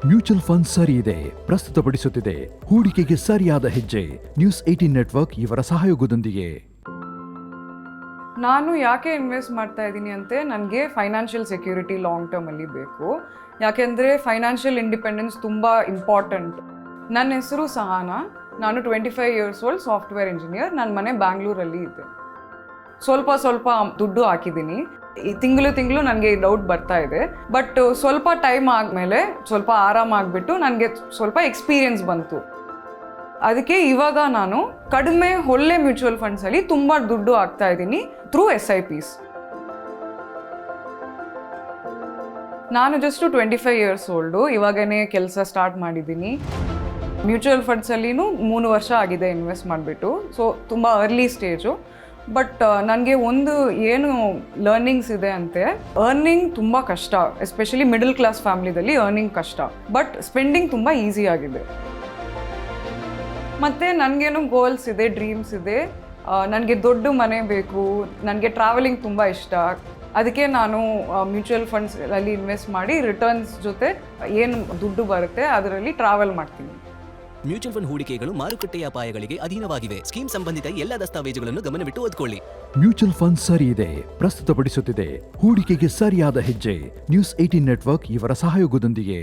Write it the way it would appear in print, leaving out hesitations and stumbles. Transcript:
Mutual fund ಸರಿ ಇದೆ ಪ್ರಸ್ತುತಪಡಿಸುತ್ತಿದೆ ಹೂಡಿಕೆಗೆ ಸರಿಯಾದ ಹೆಜ್ಜೆ. ನ್ಯೂಸ್ 18 ನೆಟ್ವರ್ಕ್ ಇವರ ಸಹಯೋಗದೊಂದಿಗೆ. ನಾನು ಯಾಕೆ ಇನ್ವೆಸ್ಟ್ ಮಾಡ್ತಾ ಇದ್ದೀನಿ ಅಂತೆ, ನನಗೆ ಫೈನಾನ್ಷಿಯಲ್ ಸೆಕ್ಯೂರಿಟಿ ಲಾಂಗ್ ಟರ್ಮಲ್ಲಿ ಬೇಕು. ಯಾಕೆಂದರೆ ಫೈನಾನ್ಷಿಯಲ್ ಇಂಡಿಪೆಂಡೆನ್ಸ್ ತುಂಬ ಇಂಪಾರ್ಟೆಂಟ್. ನನ್ನ ಹೆಸರು ಸಹಾನಾ, ನಾನು 25 ಇಯರ್ಸ್ ಓಲ್ಡ್, ಸಾಫ್ಟ್ವೇರ್ ಇಂಜಿನಿಯರ್. ನನ್ನ ಮನೆ ಬ್ಯಾಂಗ್ಳೂರಲ್ಲಿ ಇದೆ. ಸ್ವಲ್ಪ ದುಡ್ಡು ಹಾಕಿದ್ದೀನಿ. ಈ ತಿಂಗಳು ನನಗೆ ಡೌಟ್ ಬರ್ತಾ ಇದೆ. ಬಟ್ ಸ್ವಲ್ಪ ಟೈಮ್ ಆದಮೇಲೆ ಸ್ವಲ್ಪ ಆರಾಮಾಗಿಬಿಟ್ಟು ನನಗೆ ಸ್ವಲ್ಪ ಎಕ್ಸ್ಪೀರಿಯನ್ಸ್ ಬಂತು. ಅದಕ್ಕೆ ಇವಾಗ ನಾನು ಕಡಿಮೆ ಒಳ್ಳೆ ಮ್ಯೂಚುವಲ್ ಫಂಡ್ಸಲ್ಲಿ ತುಂಬ ದುಡ್ಡು ಹಾಕ್ತಾ ಇದ್ದೀನಿ ಥ್ರೂ SIPs. ನಾನು ಜಸ್ಟು 25 ಇಯರ್ಸ್ ಓಲ್ಡು, ಇವಾಗನೇ ಕೆಲಸ ಸ್ಟಾರ್ಟ್ ಮಾಡಿದ್ದೀನಿ. ಮ್ಯೂಚುವಲ್ ಫಂಡ್ಸಲ್ಲಿನೂ 3 ವರ್ಷ ಆಗಿದೆ ಇನ್ವೆಸ್ಟ್ ಮಾಡಿಬಿಟ್ಟು. ಸೊ ತುಂಬ ಅರ್ಲಿ ಸ್ಟೇಜು. ಬಟ್ ನನಗೆ ಒಂದು ಏನು ಲರ್ನಿಂಗ್ಸ್ ಇದೆ ಅಂತೆ, ಅರ್ನಿಂಗ್ ತುಂಬ ಕಷ್ಟ, ಎಸ್ಪೆಷಲಿ ಮಿಡಲ್ ಕ್ಲಾಸ್ ಫ್ಯಾಮಿಲಿದಲ್ಲಿ ಅರ್ನಿಂಗ್ ಕಷ್ಟ. ಬಟ್ ಸ್ಪೆಂಡಿಂಗ್ ತುಂಬ ಈಸಿ ಆಗಿದೆ. ಮತ್ತು ನನಗೇನು ಗೋಲ್ಸ್ ಇದೆ, ಡ್ರೀಮ್ಸ್ ಇದೆ. ನನಗೆ ದೊಡ್ಡ ಮನೆ ಬೇಕು, ನನಗೆ ಟ್ರಾವೆಲಿಂಗ್ ತುಂಬ ಇಷ್ಟ. ಅದಕ್ಕೆ ನಾನು ಮ್ಯೂಚುವಲ್ ಫಂಡ್ಸಲ್ಲಿ ಇನ್ವೆಸ್ಟ್ ಮಾಡಿ ರಿಟರ್ನ್ಸ್ ಜೊತೆ ಏನು ದುಡ್ಡು ಬರುತ್ತೆ ಅದರಲ್ಲಿ ಟ್ರಾವೆಲ್ ಮಾಡ್ತೀನಿ. ಮ್ಯೂಚುವಲ್ ಫಂಡ್ ಹೂಡಿಕೆಗಳು ಮಾರುಕಟ್ಟೆಯ ಅಪಾಯಗಳಿಗೆ ಅಧೀನವಾಗಿವೆ. ಸ್ಕೀಮ್ ಸಂಬಂಧಿತ ಎಲ್ಲ ದಸ್ತಾವೇಜುಗಳನ್ನು ಗಮನವಿಟ್ಟು ಓದಿಕೊಳ್ಳಿ. ಮ್ಯೂಚುವಲ್ ಫಂಡ್ ಸರಿ ಇದೆ ಪ್ರಸ್ತುತಪಡಿಸುತ್ತಿದೆ ಹೂಡಿಕೆಗೆ ಸರಿಯಾದ ಹೆಜ್ಜೆ. ನ್ಯೂಸ್ 18 ನೆಟ್ವರ್ಕ್ ಇವರ ಸಹಯೋಗದೊಂದಿಗೆ.